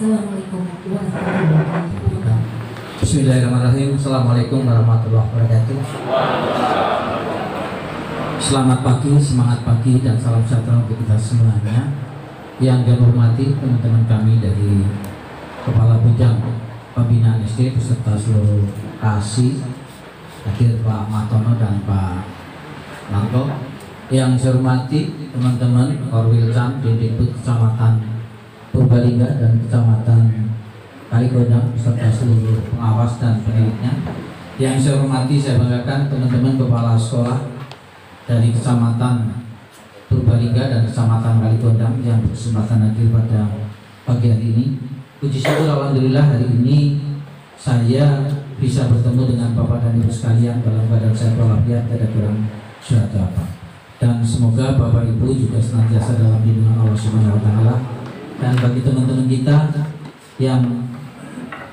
Assalamualaikum warahmatullahi wabarakatuh. Bismillahirrahmanirrahim. Assalamualaikum warahmatullahi wabarakatuh. Selamat pagi, semangat pagi, dan salam sejahtera untuk kita semuanya. Yang kami hormati teman-teman kami dari Kepala Bidang Pembinaan SD beserta seluruh kasih, hadir Pak Matono dan Pak Manto. Yang saya hormati teman-teman Korwil Cam, Dendikbud Kecamatan Purbalingga dan Kecamatan Kaligodang beserta seluruh pengawas dan pendidiknya. Yang saya hormati, saya banggakan teman-teman kepala sekolah dari Kecamatan Purbalingga dan Kecamatan Kaligodang yang berkesempatan hadir pada pagi hari ini. Puji syukur alhamdulillah hari ini saya bisa bertemu dengan Bapak dan Ibu sekalian dalam keadaan sehat walafiat, tidak kurang suatu apa. Dan semoga Bapak Ibu juga senantiasa dalam lindungan Allah Subhanahu wa taala. Dan bagi teman-teman kita yang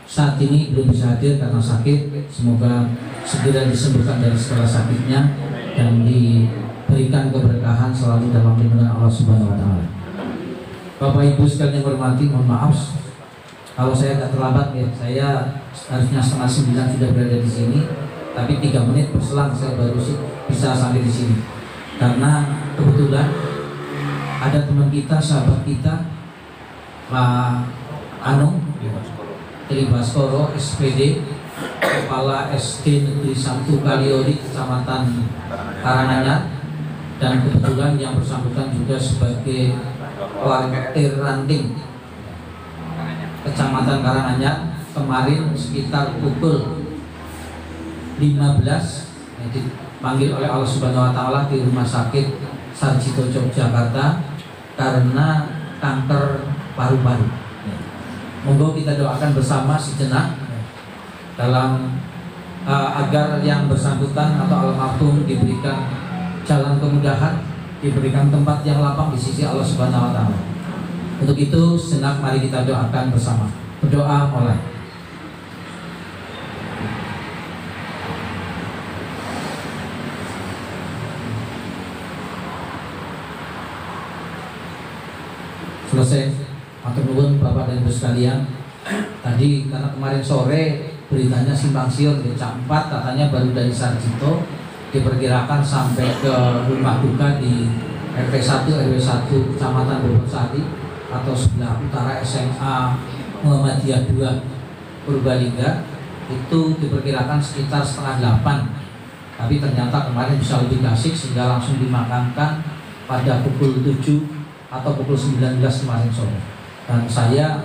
saat ini belum bisa hadir karena sakit, semoga segera disembuhkan dari segala sakitnya dan diberikan keberkahan selalu dalam lindungan Allah Subhanahu wa taala. Bapak Ibu sekalian yang hormati, mohon maaf kalau saya agak terlambat ya. Saya harusnya 8:30 sudah berada di sini, tapi 3 menit berselang saya baru bisa sampai di sini. Karena kebetulan ada teman kita, sahabat kita, Pak Anung Tri Baskoro SPD, Kepala SD Negeri 1 Kaliori Kecamatan Karanganyar, dan kebetulan yang bersangkutan juga sebagai Wartir Ranting Kecamatan Karanganyar. Kemarin sekitar pukul 15 dipanggil oleh Allah Subhanahu wa taala di Rumah Sakit Sarjito Yogyakarta karena kanker paru-paru. Monggo kita doakan bersama sejenak dalam agar yang bersangkutan atau almarhum diberikan jalan kemudahan, diberikan tempat yang lapang di sisi Allah Subhanahu wa taala. Untuk itu sejenak mari kita doakan bersama. Berdoa mulai. Selesai. Matur nuwun Bapak dan Ibu sekalian. Tadi karena kemarin sore beritanya simpang siur di Cak 4 katanya baru dari Sarjito diperkirakan sampai ke rumah duka di RW 1 Kecamatan Boborsari atau sebelah utara SMA Muhammadiyah 2 Purbalingga, itu diperkirakan sekitar 7:30. Tapi ternyata kemarin bisa lebih asik sehingga langsung dimakamkan pada pukul 7 atau pukul 19 kemarin sore. Dan saya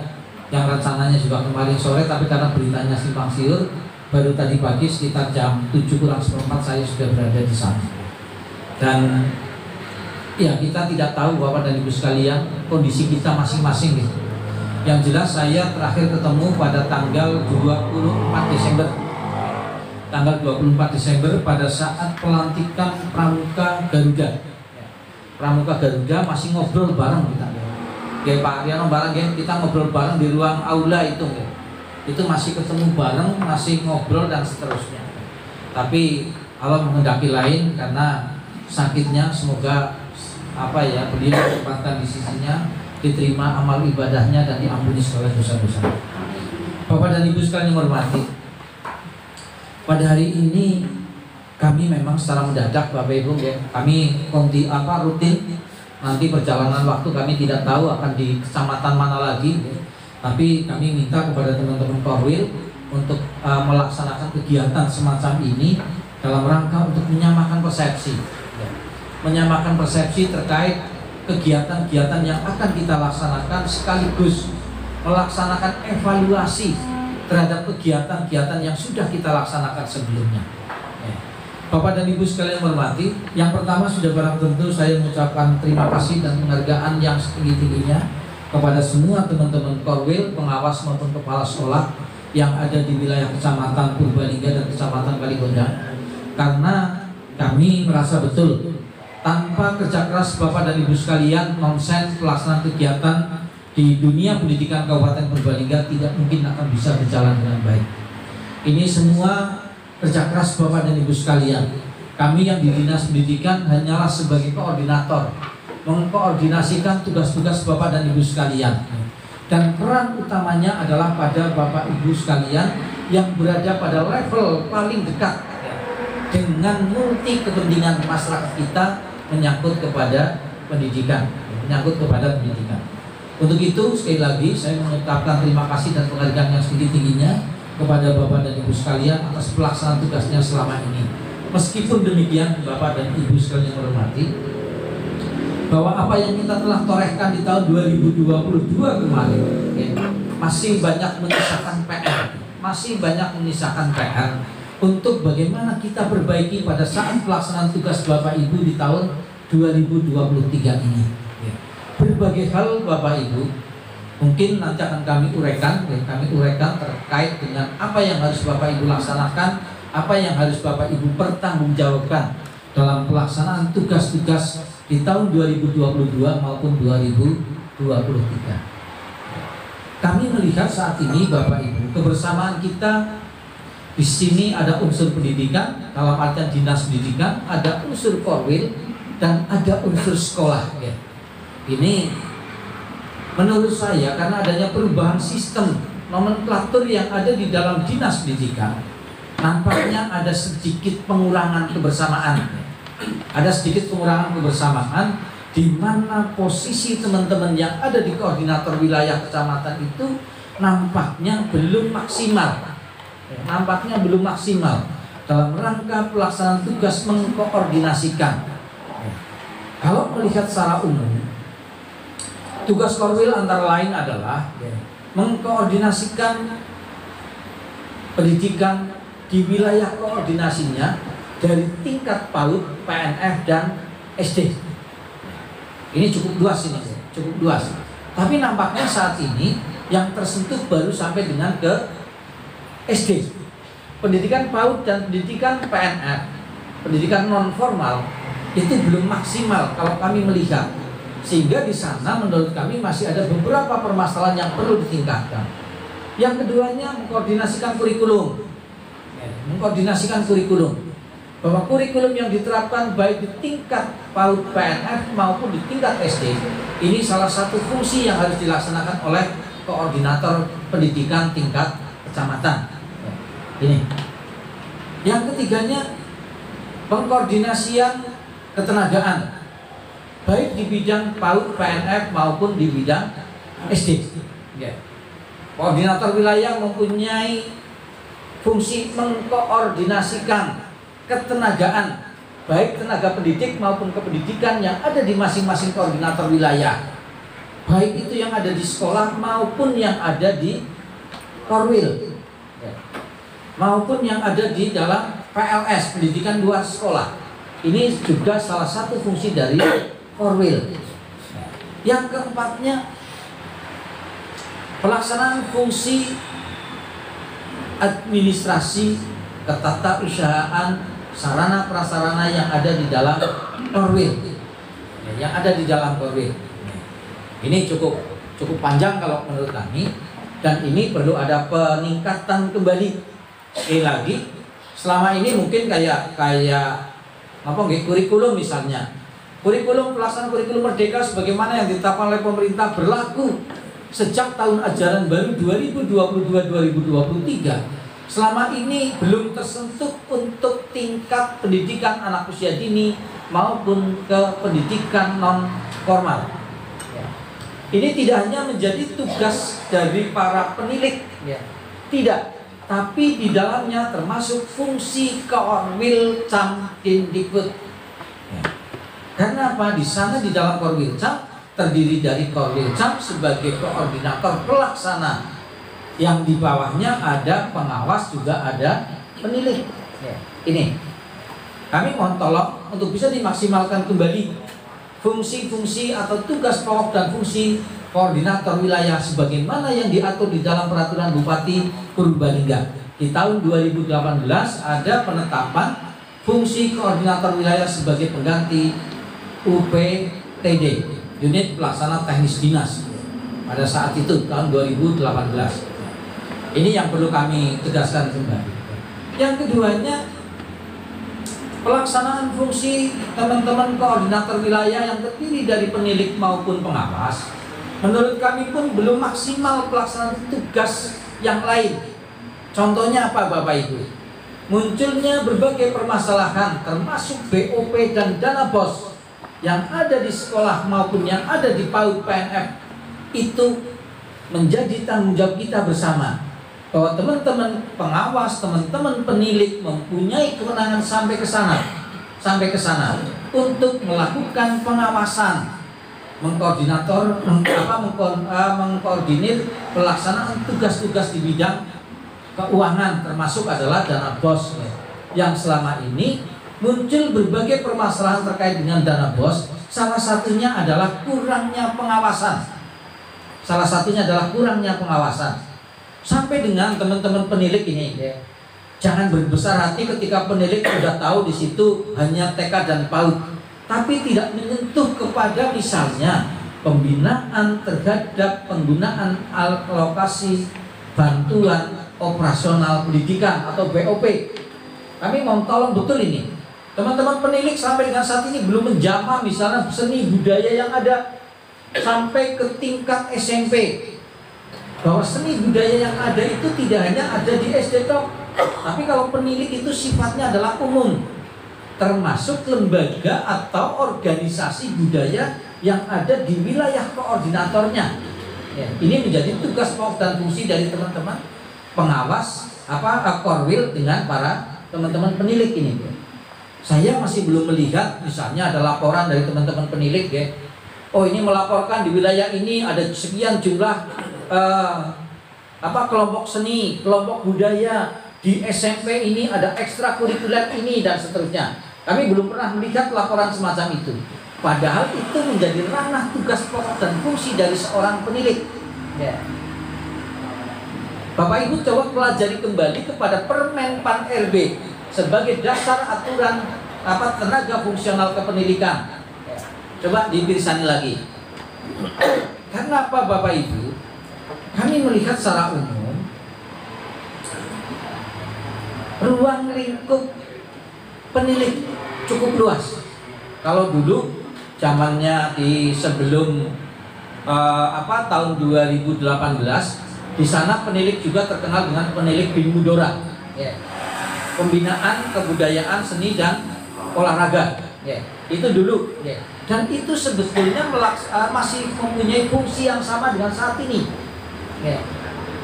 yang rencananya juga kemarin sore, tapi karena beritanya simpang siur, baru tadi pagi sekitar jam 7:04 saya sudah berada di sana. Dan ya, kita tidak tahu Bapak dan Ibu sekalian kondisi kita masing-masing gitu. Yang jelas saya terakhir ketemu pada tanggal 24 Desember. Tanggal 24 Desember pada saat pelantikan Pramuka Garuda. Pramuka Garuda masih ngobrol bareng kita. Kayak Pak Ariano bareng ya, kita ngobrol bareng di ruang aula itu ya. Itu masih ketemu bareng, masih ngobrol dan seterusnya. Tapi Allah menghendaki lain karena sakitnya, semoga beliau ditempatkan di sisinya, diterima amal ibadahnya dan diampuni segala dosa-dosa. Bapak dan Ibu sekalian yang hormati, pada hari ini kami memang secara mendadak Bapak Ibu ya, kami rutin. Nanti perjalanan waktu kami tidak tahu akan di kecamatan mana lagi ya. Tapi kami minta kepada teman-teman Korwil untuk melaksanakan kegiatan semacam ini dalam rangka untuk menyamakan persepsi ya. Menyamakan persepsi terkait kegiatan-kegiatan yang akan kita laksanakan, sekaligus melaksanakan evaluasi terhadap kegiatan-kegiatan yang sudah kita laksanakan sebelumnya. Bapak dan Ibu sekalian hormati, yang pertama sudah barang tentu saya mengucapkan terima kasih dan penghargaan yang setinggi-tingginya kepada semua teman-teman Korwil, pengawas maupun kepala sekolah yang ada di wilayah Kecamatan Purbalingga dan Kecamatan Kaligodang, karena kami merasa betul tanpa kerja keras Bapak dan Ibu sekalian, nonsen pelaksanaan kegiatan di dunia pendidikan Kabupaten Purbalingga tidak mungkin akan bisa berjalan dengan baik. Ini semua kerja keras Bapak dan Ibu sekalian. Kami yang di Dinas Pendidikan hanyalah sebagai koordinator, mengkoordinasikan tugas-tugas Bapak dan Ibu sekalian. Dan peran utamanya adalah pada Bapak Ibu sekalian yang berada pada level paling dekat dengan multi kepentingan masyarakat kita menyangkut kepada pendidikan, Untuk itu sekali lagi saya mengucapkan terima kasih dan penghargaan yang setinggi-tingginya kepada Bapak dan Ibu sekalian atas pelaksanaan tugasnya selama ini. Meskipun demikian, Bapak dan Ibu sekalian yang hormati, bahwa apa yang kita telah torehkan di tahun 2022 kemarin masih banyak menyisakan PR untuk bagaimana kita perbaiki pada saat pelaksanaan tugas Bapak Ibu di tahun 2023 ini. Berbagai hal Bapak Ibu mungkin nanti akan kami uraikan terkait dengan apa yang harus Bapak Ibu laksanakan, apa yang harus Bapak Ibu pertanggungjawabkan dalam pelaksanaan tugas-tugas di tahun 2022 maupun 2023. Kami melihat saat ini Bapak Ibu, kebersamaan kita di sini ada unsur pendidikan dalam artian dinas pendidikan, ada unsur korwil dan ada unsur sekolah. Ini menurut saya karena adanya perubahan sistem nomenklatur yang ada di dalam dinas pendidikan, nampaknya ada sedikit pengurangan kebersamaan. Di mana posisi teman-teman yang ada di koordinator wilayah kecamatan itu nampaknya belum maksimal dalam rangka pelaksanaan tugas mengkoordinasikan. Kalau melihat secara umum, tugas korwil antara lain adalah mengkoordinasikan pendidikan di wilayah koordinasinya dari tingkat PAUD, PNF dan SD. Ini cukup luas. Tapi nampaknya saat ini yang tersentuh baru sampai dengan ke SD. Pendidikan PAUD dan pendidikan PNF, pendidikan non formal itu belum maksimal kalau kami melihat. Sehingga di sana menurut kami masih ada beberapa permasalahan yang perlu ditingkatkan. Yang keduanya mengkoordinasikan kurikulum. Bahwa kurikulum yang diterapkan baik di tingkat PAUD PNF maupun di tingkat SD, ini salah satu fungsi yang harus dilaksanakan oleh koordinator pendidikan tingkat kecamatan. Ini. Yang ketiganya, pengkoordinasian ketenagaan baik di bidang PAUD PNF maupun di bidang SD. Koordinator wilayah mempunyai fungsi mengkoordinasikan ketenagaan baik tenaga pendidik maupun kependidikan yang ada di masing-masing koordinator wilayah, baik itu yang ada di sekolah maupun yang ada di korwil maupun yang ada di dalam PLS, pendidikan luar sekolah. Ini juga salah satu fungsi dari korwil. Yang keempatnya, pelaksanaan fungsi administrasi ketatausahaan sarana prasarana yang ada di dalam korwil. Ini cukup panjang kalau menurut kami, dan ini perlu ada peningkatan kembali. Sekali lagi, selama ini mungkin kayak kurikulum misalnya. Pelaksanaan kurikulum Merdeka sebagaimana yang ditetapkan oleh pemerintah berlaku sejak tahun ajaran baru 2022-2023. Selama ini belum tersentuh untuk tingkat pendidikan anak usia dini maupun ke pendidikan non formal. Ini tidak hanya menjadi tugas dari para penilik, tidak, tapi di dalamnya termasuk fungsi Korwil Cam Dikbud. Karena apa? Di sana di dalam Korwil Cam terdiri dari Korwil Cam sebagai koordinator pelaksana, yang di bawahnya ada pengawas, juga ada penilik. Ini kami mohon tolong untuk bisa dimaksimalkan kembali fungsi-fungsi atau tugas pokok dan fungsi koordinator wilayah sebagaimana yang diatur di dalam peraturan Bupati Purbalingga. Di tahun 2018 ada penetapan fungsi koordinator wilayah sebagai pengganti UPTD, unit pelaksana teknis dinas, pada saat itu tahun 2018. Ini yang perlu kami tegaskan kembali. Yang keduanya, pelaksanaan fungsi teman-teman koordinator wilayah yang terdiri dari penilik maupun pengawas menurut kami pun belum maksimal pelaksanaan tugas yang lain. Contohnya apa Bapak Ibu? Munculnya berbagai permasalahan termasuk BOP dan dana BOS yang ada di sekolah maupun yang ada di PAUD PNF. Itu menjadi tanggung jawab kita bersama, bahwa teman-teman pengawas, teman-teman penilik mempunyai kewenangan sampai ke sana untuk melakukan pengawasan, mengkoordinir pelaksanaan tugas-tugas di bidang keuangan, termasuk adalah dana BOS yang selama ini muncul berbagai permasalahan terkait dengan dana BOS. Salah satunya adalah kurangnya pengawasan. Sampai dengan teman-teman penilik ini jangan berbesar hati ketika penilik sudah tahu di situ hanya TK dan PAUD, tapi tidak menyentuh kepada misalnya pembinaan terhadap penggunaan alokasi bantuan operasional pendidikan atau BOP. Kami mau tolong betul ini. Teman-teman penilik sampai dengan saat ini belum menjamah misalnya seni budaya yang ada sampai ke tingkat SMP, bahwa seni budaya yang ada itu tidak hanya ada di SD toh, tapi kalau penilik itu sifatnya adalah umum, termasuk lembaga atau organisasi budaya yang ada di wilayah koordinatornya. Ini menjadi tugas pokok dan fungsi dari teman-teman pengawas Korwil dengan para teman-teman penilik ini. Saya masih belum melihat misalnya ada laporan dari teman-teman penilik oh ini melaporkan di wilayah ini ada sekian jumlah kelompok seni, kelompok budaya, di SMP ini ada ekstrakurikuler ini dan seterusnya. Kami belum pernah melihat laporan semacam itu. Padahal itu menjadi ranah tugas pokok dan fungsi dari seorang penilik. Bapak Ibu coba pelajari kembali kepada Permen Pan RB sebagai dasar aturan tenaga fungsional kependidikan. Coba dipirsani lagi. Karena apa Bapak Ibu? Kami melihat secara umum ruang lingkup penilik cukup luas. Kalau dulu zamannya di sebelum tahun 2018, di sana penilik juga terkenal dengan penilik Bimudora. Pembinaan kebudayaan, seni dan olahraga. Itu dulu. Dan itu sebetulnya masih mempunyai fungsi yang sama dengan saat ini.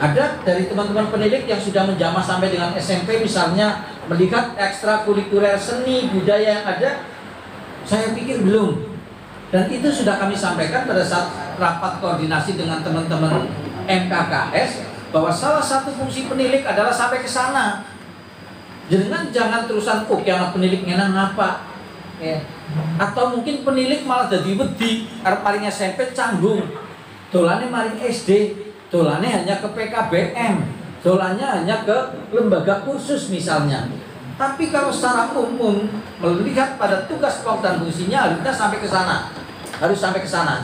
Ada dari teman-teman penilik yang sudah menjamah sampai dengan SMP misalnya, melihat ekstrakurikuler seni budaya yang ada, saya pikir belum. Dan itu sudah kami sampaikan pada saat rapat koordinasi dengan teman-teman MKKS, bahwa salah satu fungsi penilik adalah sampai ke sana. Jangan terusan yang penilik ngenang apa. Atau mungkin penilik malah jadi wedi arep paling SMP canggung, dolane maring SD, dolane hanya ke PKBM, dolannya hanya ke lembaga kursus misalnya. Tapi kalau secara umum melihat pada tugas pokok dan fungsinya harusnya sampai ke sana. Harus sampai ke sana.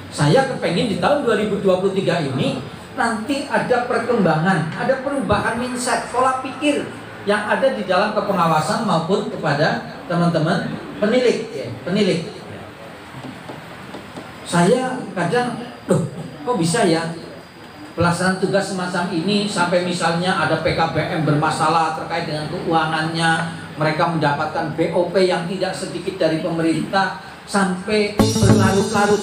Saya kepengen di tahun 2023 ini nanti ada perkembangan, ada perubahan mindset, pola pikir yang ada di dalam kepengawasan maupun kepada teman-teman penilik. Saya kadang, kok bisa ya pelaksanaan tugas semacam ini sampai misalnya ada PKBM bermasalah terkait dengan keuangannya, mereka mendapatkan BOP yang tidak sedikit dari pemerintah sampai berlarut-larut.